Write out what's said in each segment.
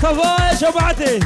صفايا شبعتي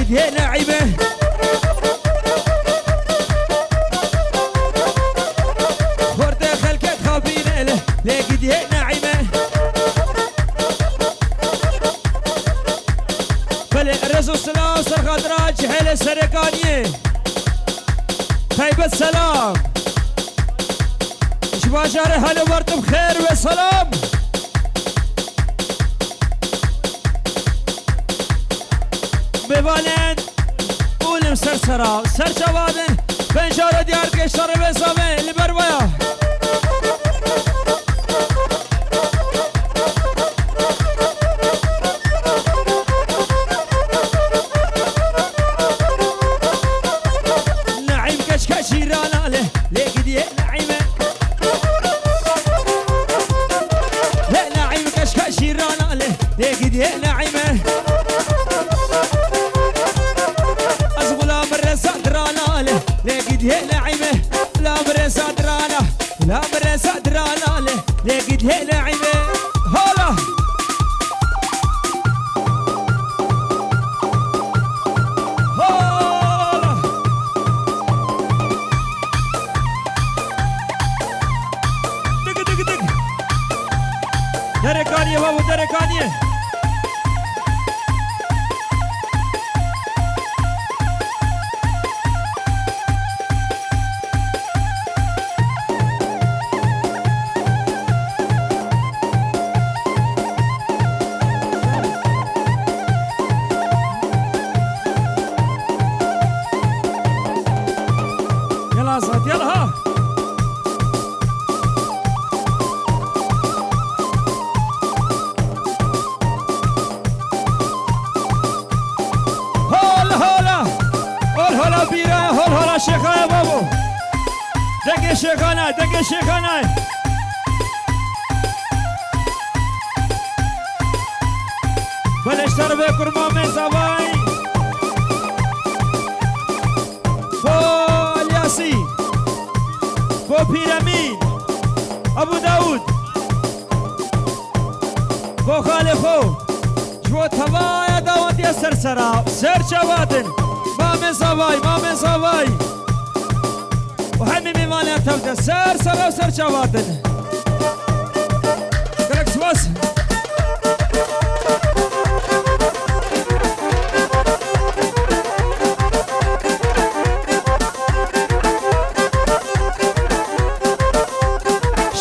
لقد هي نعيمة خورت خلقت خابينة له لقد هي نعيمة فالرسول سلام سرخات راج حيل سرقانية طيب السلام شباشار هلا مرت بخير وسلام ببالين قولم سرسرا سرشوادن بنشارة ديار كشتر بسامي البرويا نعيم كشكشيرانا له لقد يه نعيمة لا نعيم كشكشيرانا له لقد يه نعيمة لقد هي نعيمة لا برسا درانا لا برسا درانا لقد هي نعيمة هلا هلا دق دق دق دركانية بابو دركانية شيخانا يا بابو دقي شيخانا دقي شيخانا بلشتر بكر مامي زباي بو الياسي بو بيراميد ابو داود بو خالفو جو تبايا داوات يا سرسرا سر شواتن مامي زباي مامي زباي وحمي ميمانة تبدأ سر سر وسر شواتن كركس بس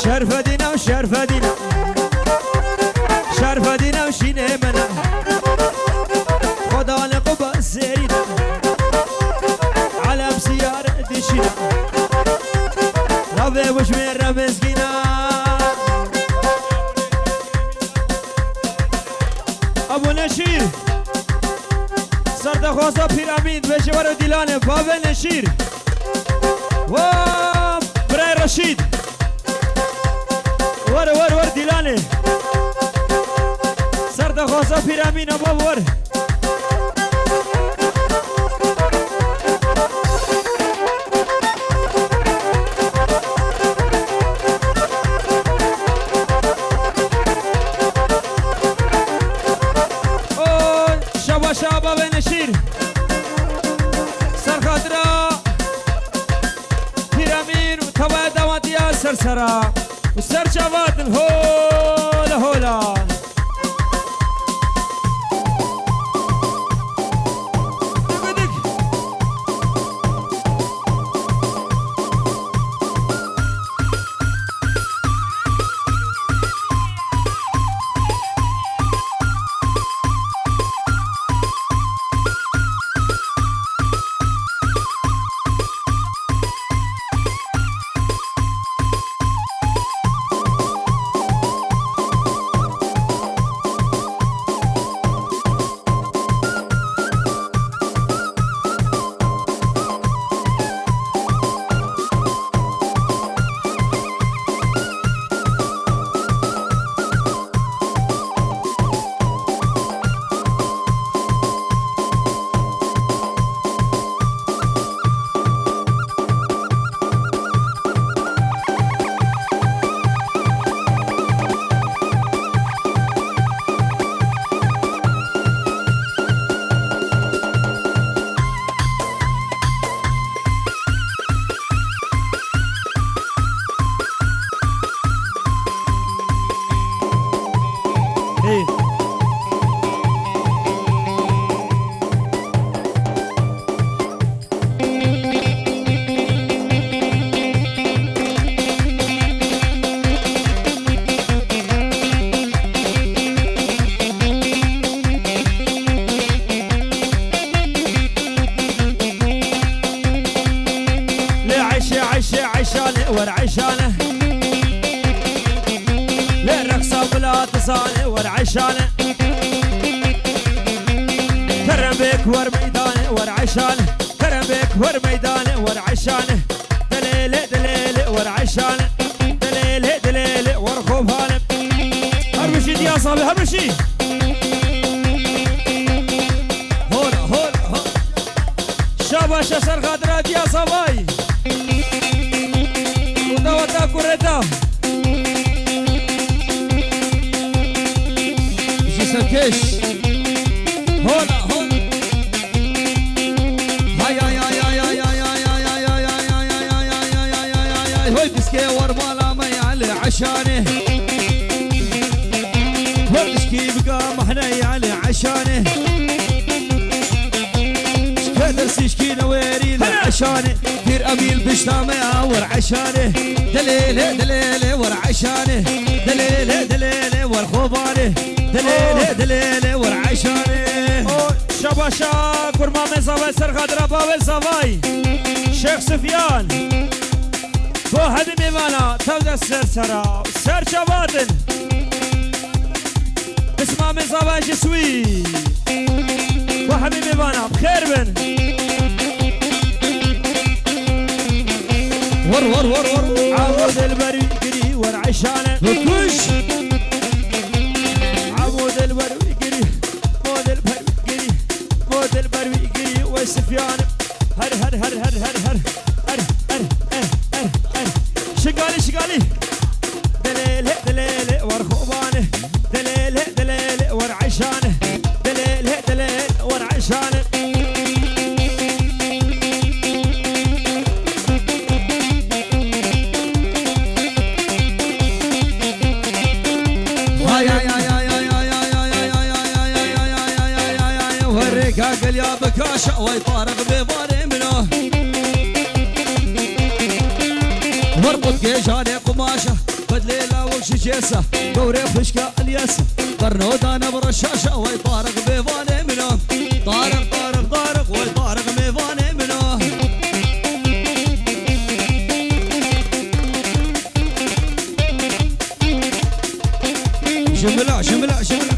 شرف دينا وشرف دينا شرف دينا وشيني منا خدا لقبا سيرينا على بسيارة دشينا ربي وشمير مسكينا ابو نشير سرد خوزا بيراميد بشور ديلانه بابا نشير و براي رشيد ور ديلانه سرد خوزا بيراميد ابو ور شابا بنشير سرخدرا بيرامين وتوا دواتيا سرسرا وسر شابات الهولا هولا عشانه ورعشانه للرقصة بلا تصانه ورعشانه كرم بك ور ميدانه ورعشانه كرم بك ور ميدانه ورعشانه دليل دليل ورعشانه دليل دليل ورخوبانه هربشي يا صاحبي هربشي هولا هولا هولا شاباش سر خاطرات يا صباي ودوتا كوريتا شي سركش هولا هولا هاي هاي هاي هاي هاي هاي هاي هاي هاي هاي بسكي ورمالا ما يعلي عشانه بسكي بقى محني علي عشانه شكدر سيشكي نويري عشانه دير أميل بشتامي ور عشانه دليل دليل ور عشانه دليل دليل ور خوبانه دليل دليل ور عشانه شباشا كرما من صباي سر خضرا بابل صباي شيخ سفيان بو هدي ميمانا توزا سر سرا سر شباتن اسمع من صباي جسوي بو هدي ميمانا بخير بن ور ور ور ور عمود البري قري ور عشانه بكوش عمود البري قري مود البري قري مود البري قري وسفيان هر هر هر هر هر هر هر هر هر هر هر شقالي شقالي دليل دليل ور خوبانه دليل دليل ور عشانه دليل دليل ور عشانه قال يا بكاشة ويطارق ببالي منه وربط جيجاني قماشة بدليلة وش جيسة دوري فشكة الياسة برنود انا برشاشة ويطارق ببالي منه طارق طارق طارق ويطارق ببالي منه شملة شملة شملة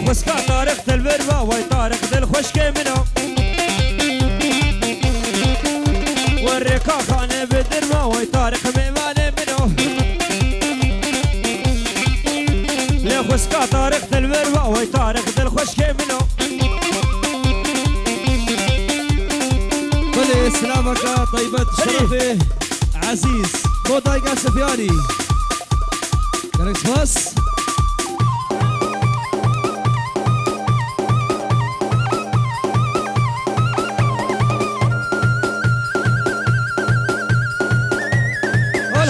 وسكا طارق البربة ويطارق ذي الخشكة منه والركا خانة بدربة ويطارق ميمانة منه وسكا طارق البربة ويطارق ذي الخشكة منه كل سلامك طيبة شرفي عزيز بوطايقة سفياني كاركس باس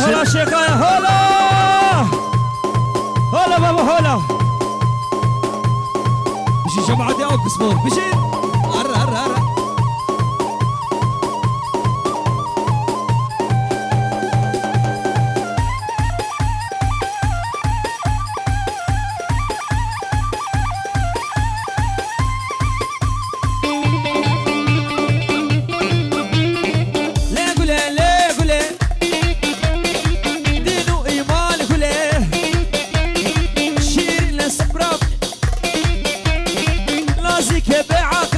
هلا شيخايا هلا هلا بابا هلا بشي جماعة دي اوك سبور بشي هرا هرا هرا بيعك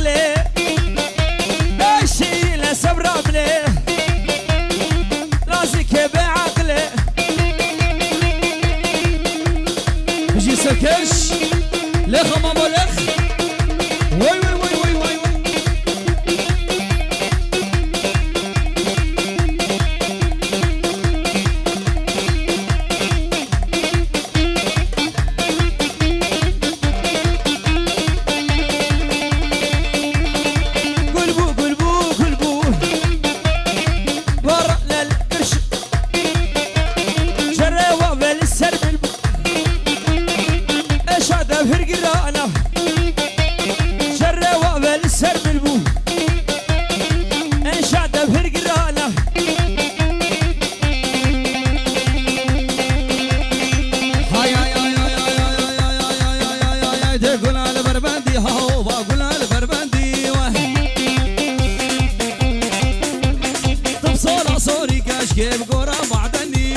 كيف قرا معدني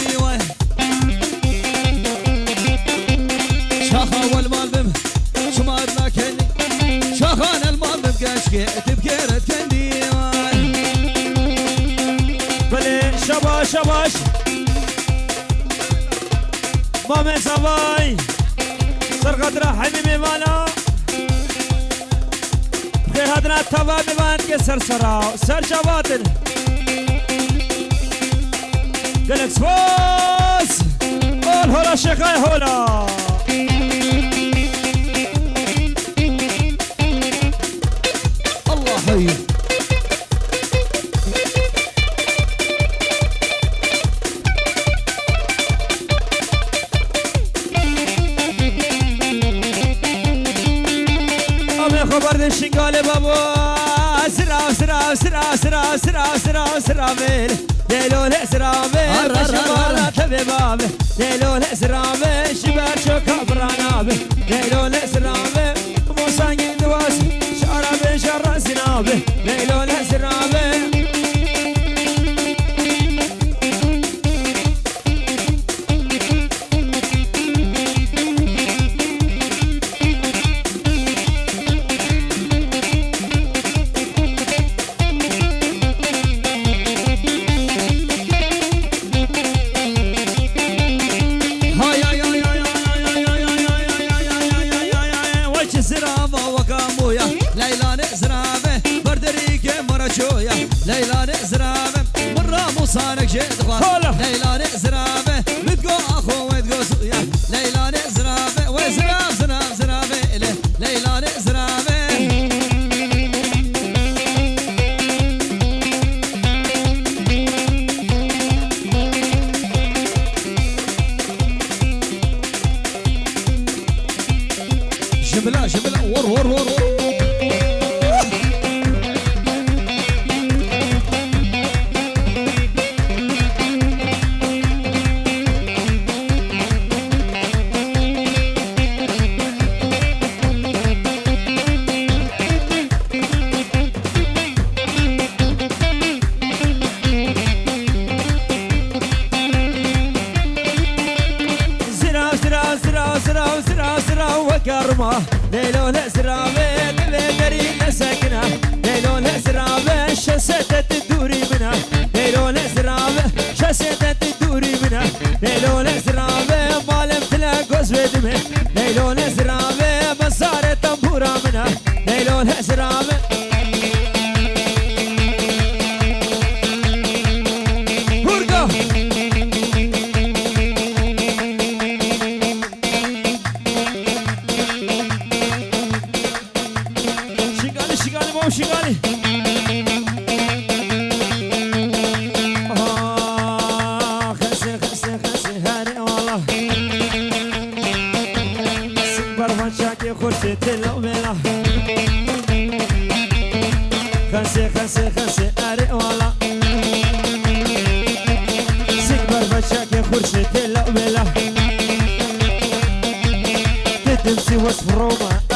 شاخا والمال بم شمار لكني شاخان المال بمكاش تبكيرت كندي بله شباش شباش مامن صباي سرقدرة حميمي مانا خير هدنا التواب بان كسر سراو سر جواتن قلك سواس قول هولا شقاي هولا الله حي خبر الشنقال بابو سراو سراو سراو سراو سراو سراو سراويل ليلون سراويل شمالة تبي بابي ليلون سراويل شباب شوكا برانابي ليلون سراويل موساني دواس شرابي شر سنابي ليلون سراويل ليلى زرابه مرة موصانك جيت غار ليلى زرابه بتقو اخو وتقو سويا ليلى زرابه وزراب زراب زرابه ليلى زرابه جبلة جبلة ور ور ور ور كرمه ليلون زرابه تبدري مسكنه ليلون زرابه شسته تدوري منها ليلون زرابه شسته تدوري منها ليلون زرابه مالم تلاقوز بدمه ليلون زرابه بصار تنبورا منها ليلون زرابه شغالي خسي خسي خسي هاني والله سكبر فنشاكي خرشي تلومينا خسي خسي خسي هاني والله سكبر فنشاكي خرشي تلومينا تدمسي وصف روما